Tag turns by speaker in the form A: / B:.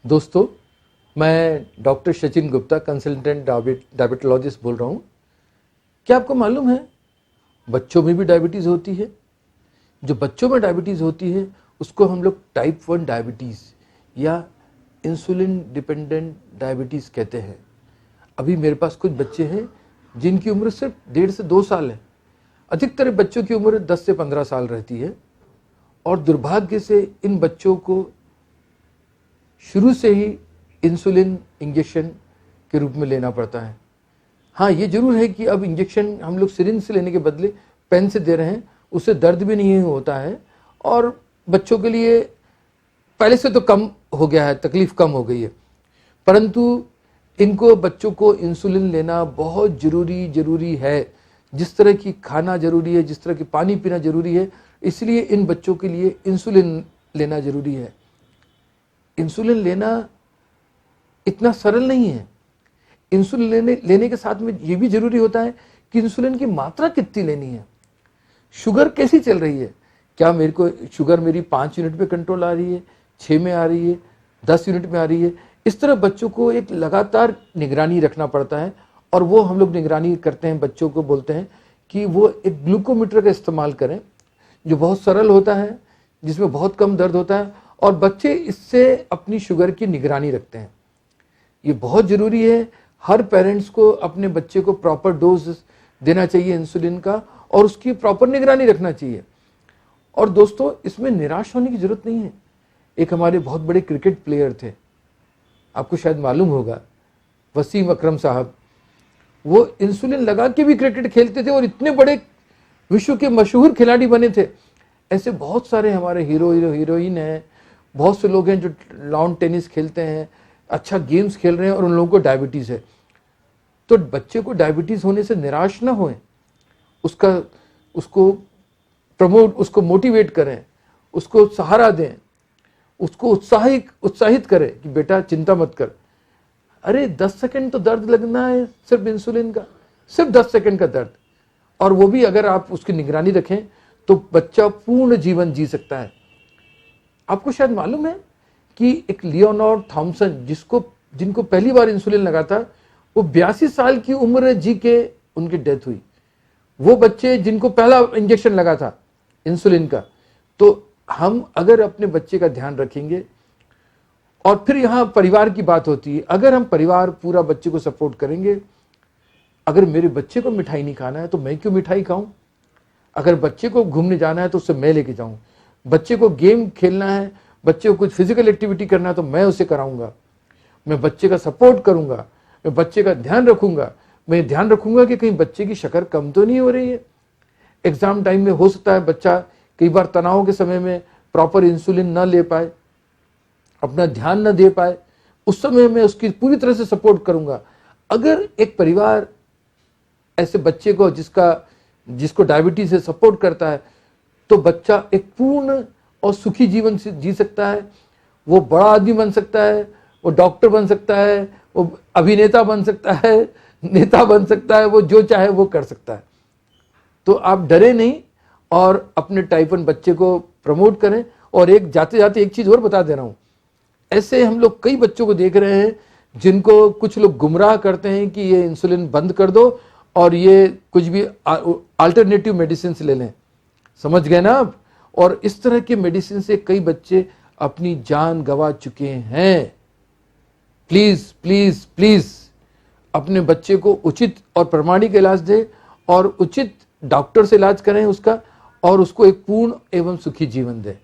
A: दोस्तों, मैं doctor Sachin Gupta consultant diabetologist बोल रहा हूँ। क्या आपको मालूम है बच्चों में भी डायबिटीज़ होती है? जो बच्चों में डायबिटीज़ होती है उसको हम लोग टाइप 1 डायबिटीज़ या इंसुलिन डिपेंडेंट डायबिटीज़ कहते हैं। अभी मेरे पास कुछ बच्चे हैं जिनकी उम्र सिर्फ 1.5 से 2 साल है। अधिकतर बच्चों की उम्र 10 से 15 साल रहती है और दुर्भाग्य से इन बच्चों को शुरू से ही इंसुलिन इंजेक्शन के रूप में लेना पड़ता है। हाँ, ये जरूर है कि अब इंजेक्शन हम लोग सिरिंज से लेने के बदले पेन से दे रहे हैं, उससे दर्द भी नहीं होता है और बच्चों के लिए पहले से तो कम हो गया है, तकलीफ कम हो गई है। परंतु इनको बच्चों को इंसुलिन लेना बहुत जरूरी है। जिस तरह की खाना जरूरी है, जिस तरह की पानी पीना जरूरी है, इसलिए इन बच्चों के लिए इंसुलिन लेना जरूरी है। इंसुलिन लेना इतना सरल नहीं है। इंसुलिन लेने के साथ में ये भी जरूरी होता है कि इंसुलिन की मात्रा कितनी लेनी है। शुगर कैसी चल रही है, क्या मेरे को शुगर मेरी 5 यूनिट में कंट्रोल आ रही है, 6 में आ रही है, 10 यूनिट में आ रही है। इस तरह बच्चों को एक लगातार निगरानी रखना पड़ता है और वो हम लोग निगरानी करते हैं। बच्चों को बोलते हैं कि वो एक ग्लूकोमीटर का इस्तेमाल करें जो बहुत सरल होता है, जिसमें बहुत कम दर्द होता है और बच्चे इससे अपनी शुगर की निगरानी रखते हैं। ये बहुत ज़रूरी है। हर पेरेंट्स को अपने बच्चे को प्रॉपर डोज देना चाहिए इंसुलिन का और उसकी प्रॉपर निगरानी रखना चाहिए। और दोस्तों, इसमें निराश होने की जरूरत नहीं है। एक हमारे बहुत बड़े क्रिकेट प्लेयर थे, आपको शायद मालूम होगा, वसीम अकरम साहब। वो इंसुलिन लगा के भी क्रिकेट खेलते थे और इतने बड़े विश्व के मशहूर खिलाड़ी बने थे। ऐसे बहुत सारे हमारे हीरोइन हैं, बहुत से लोग हैं जो लॉन टेनिस खेलते हैं, अच्छा गेम्स खेल रहे हैं और उन लोगों को डायबिटीज़ है। तो बच्चे को डायबिटीज़ होने से निराश ना होएं, उसको मोटिवेट करें, उसको सहारा दें, उसको उत्साहित करें कि बेटा चिंता मत कर। अरे 10 सेकंड तो दर्द लगना है सिर्फ इंसुलिन का, सिर्फ 10 सेकंड का दर्द, और वो भी अगर आप उसकी निगरानी रखें तो बच्चा पूर्ण जीवन जी सकता है। आपको शायद मालूम है कि एक लियोनार्ड थॉमसन जिनको पहली बार इंसुलिन लगा था, वो 82 साल की उम्र जी के उनकी डेथ हुई। वो बच्चे जिनको पहला इंजेक्शन लगा था इंसुलिन का। तो हम अगर अपने बच्चे का ध्यान रखेंगे, और फिर यहां परिवार की बात होती है, अगर हम परिवार पूरा बच्चे को सपोर्ट करेंगे। अगर मेरे बच्चे को मिठाई नहीं खाना है तो मैं क्यों मिठाई खाऊं? अगर बच्चे को घूमने जाना है तो उससे मैं लेके जाऊं। बच्चे को गेम खेलना है, बच्चे को कुछ फिजिकल एक्टिविटी करना है तो मैं उसे कराऊंगा। मैं बच्चे का सपोर्ट करूंगा, मैं बच्चे का ध्यान रखूंगा। मैं ध्यान रखूंगा कि कहीं बच्चे की शक्कर कम तो नहीं हो रही है। एग्जाम टाइम में हो सकता है बच्चा कई बार तनाव के समय में प्रॉपर इंसुलिन न ले पाए, अपना ध्यान न दे पाए, उस समय मैं उसकी पूरी तरह से सपोर्ट करूंगा। अगर एक परिवार ऐसे बच्चे को जिसको डायबिटीज से सपोर्ट करता है तो बच्चा एक पूर्ण और सुखी जीवन से जी सकता है। वो बड़ा आदमी बन सकता है, वो डॉक्टर बन सकता है, वो अभिनेता बन सकता है, नेता बन सकता है, वो जो चाहे वो कर सकता है। तो आप डरे नहीं और अपने टाइप 1 बच्चे को प्रमोट करें। और एक जाते जाते एक चीज और बता दे रहा हूं, ऐसे हम लोग कई बच्चों को देख रहे हैं जिनको कुछ लोग गुमराह करते हैं कि ये इंसुलिन बंद कर दो और ये कुछ भी अल्टरनेटिव मेडिसिन ले लें। समझ गए ना आप? और इस तरह के मेडिसिन से कई बच्चे अपनी जान गंवा चुके हैं। प्लीज प्लीज प्लीज अपने बच्चे को उचित और प्रामाणिक इलाज दें और उचित डॉक्टर से इलाज करें उसका, और उसको एक पूर्ण एवं सुखी जीवन दें।